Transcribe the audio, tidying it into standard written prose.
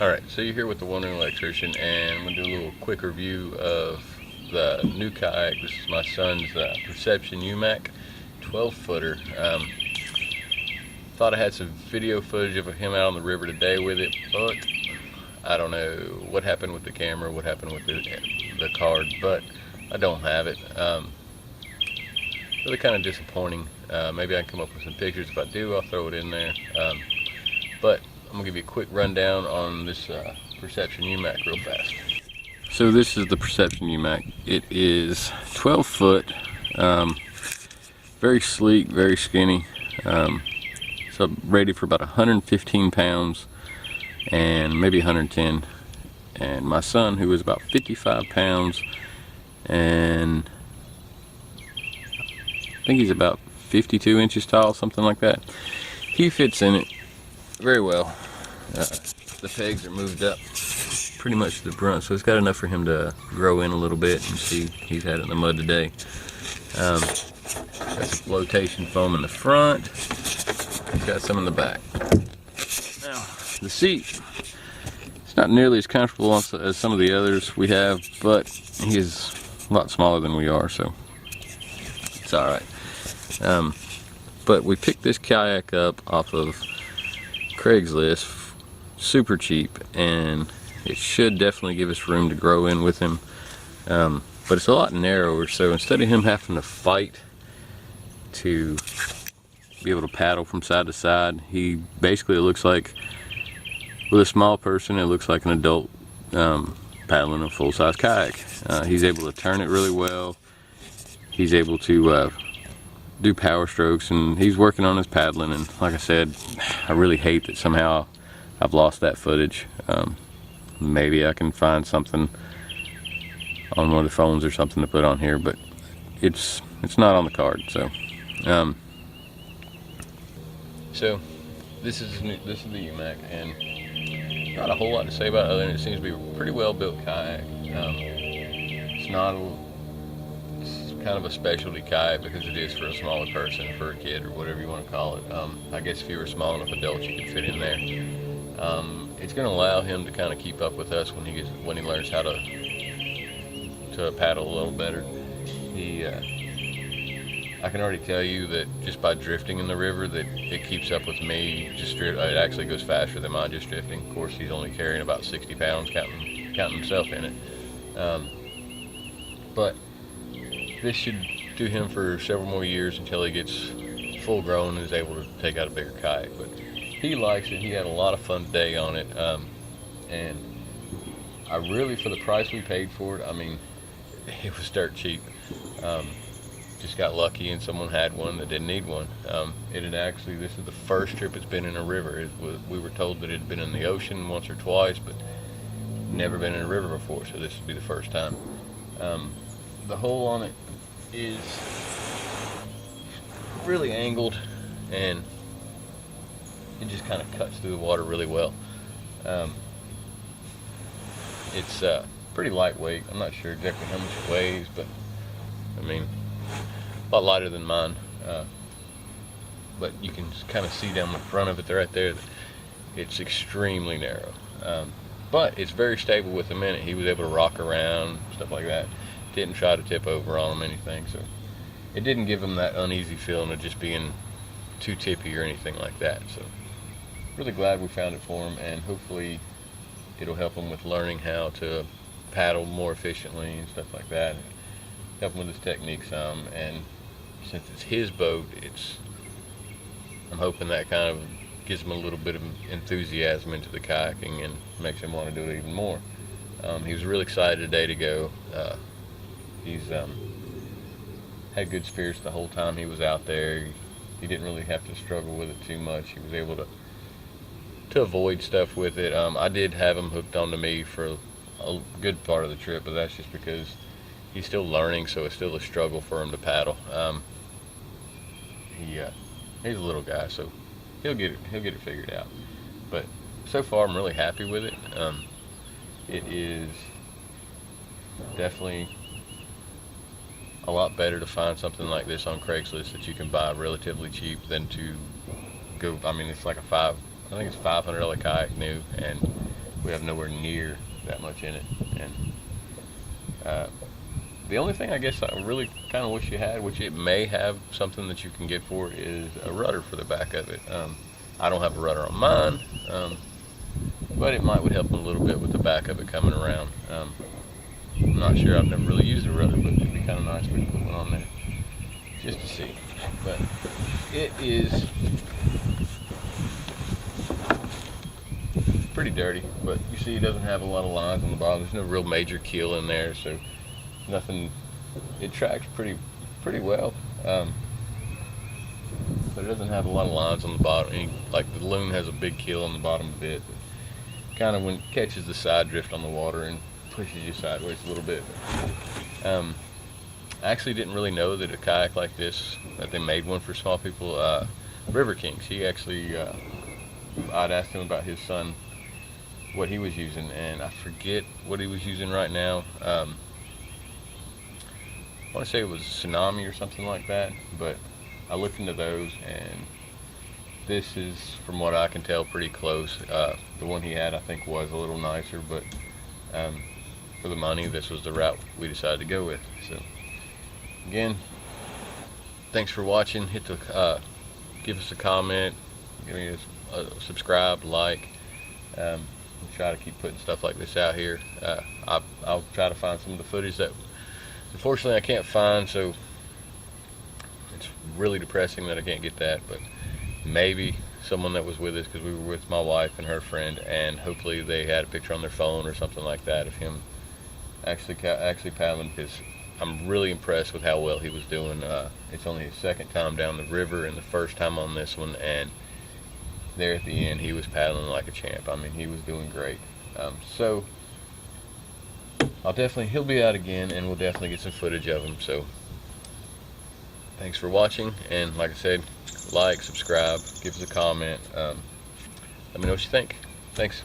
Alright, so you're here with the Wondering Electrician, and I'm going to do a little quick review of the new kayak. This is my son's Perception Umiak 12-footer. Thought I had some video footage of him out on the river today with it, but I don't know what happened with the camera, what happened with the card, but I don't have it. Really kind of disappointing. Maybe I can come up with some pictures. If I do, I'll throw it in there. But I'm going to give you a quick rundown on this Perception Umiak real fast. So this is the Perception Umiak. It is 12 foot, very sleek, very skinny. So rated for about 115 pounds and maybe 110. And my son, who is about 55 pounds and I think he's about 52 inches tall, something like that, he fits in it very well. The pegs are moved up pretty much to the front, so it's got enough for him to grow in a little bit. And see, he's had it in the mud today. Got some flotation foam in the front. He's got some in the back. Now, the seat, it's not nearly as comfortable as some of the others we have, but he is a lot smaller than we are, so it's alright. But we picked this kayak up off of Craigslist, super cheap, and it should definitely give us room to grow in with him. But it's a lot narrower, so instead of him having to fight to be able to paddle from side to side, he basically, it looks like, with a small person, it looks like an adult paddling a full-size kayak. He's able to turn it really well. He's able to do power strokes, and he's working on his paddling. And like I said, I really hate that somehow I've lost that footage. Maybe I can find something on one of the phones or something to put on here, but it's not on the card. So this is the Umiak, and not a whole lot to say about it other than it seems to be a pretty well built kayak. It's kind of a specialty kayak because it is for a smaller person, for a kid, or whatever you want to call it. I guess if you were small enough adult, you could fit in there. It's going to allow him to kind of keep up with us when he learns how to paddle a little better. I can already tell you that just by drifting in the river, that it keeps up with me. It actually goes faster than mine just drifting. Of course, he's only carrying about 60 pounds, counting himself in it. But this should do him for several more years until he gets full grown and is able to take out a bigger kayak. But he likes it. He had a lot of fun today on it, and I really, for the price we paid for it, I mean, it was dirt cheap. Just got lucky and someone had one that didn't need one. It had actually, this is the first trip it's been in a river. We were told that it had been in the ocean once or twice, but never been in a river before, so this would be the first time. The hole on it is really angled, and it just kind of cuts through the water really well. It's pretty lightweight. I'm not sure exactly how much it weighs, but I mean, a lot lighter than mine. But you can kind of see down the front of it right there that it's extremely narrow. But it's very stable with him in it. He was able to rock around, stuff like that. Didn't try to tip over on him, anything. So it didn't give him that uneasy feeling of just being too tippy or anything like that. So really glad we found it for him, and hopefully it'll help him with learning how to paddle more efficiently and stuff like that. Help him with his technique some, and since it's his boat, I'm hoping that kind of gives him a little bit of enthusiasm into the kayaking and makes him want to do it even more. He was really excited today to go. He's had good spirits the whole time he was out there. He didn't really have to struggle with it too much. He was able to avoid stuff with it. I did have him hooked onto me for a good part of the trip, but that's just because he's still learning, so it's still a struggle for him to paddle. He's a little guy, so he'll get it figured out. But so far, I'm really happy with it. It is definitely a lot better to find something like this on Craigslist that you can buy relatively cheap than to go. I mean, it's like I think it's $500 kayak new, and we have nowhere near that much in it. And the only thing I guess I really kind of wish you had, which it may have something that you can get for, is a rudder for the back of it. I don't have a rudder on mine, but it would help a little bit with the back of it coming around. I'm not sure, I've never really used a rudder, but it'd be kind of nice if we could put one on there just to see. But it is pretty dirty, but you see it doesn't have a lot of lines on the bottom. There's no real major keel in there, so nothing. It tracks pretty well, but it doesn't have a lot of lines on the bottom. Like the loon has a big keel on the bottom of it, kind of when it catches the side drift on the water and pushes you sideways a little bit. I actually didn't really know that a kayak like this, that they made one for small people. River Kings, he actually, I'd asked him about his son, what he was using, and I forget what he was using right now. I want to say it was Tsunami or something like that, but I looked into those, and this is, from what I can tell, pretty close. The one he had, I think, was a little nicer, but for the money, this was the route we decided to go with. So again, thanks for watching. Hit the give us a comment, give me a subscribe, like. We'll try to keep putting stuff like this out here. I'll try to find some of the footage that unfortunately I can't find, so it's really depressing that I can't get that, but maybe someone that was with us, because we were with my wife and her friend, and hopefully they had a picture on their phone or something like that of him actually paddling, because I'm really impressed with how well he was doing. It's only his second time down the river and the first time on this one, and there at the end he was paddling like a champ. I mean, he was doing great. So he'll be out again, and we'll definitely get some footage of him. So thanks for watching, and like I said, like, subscribe, give us a comment, let me know what you think. Thanks.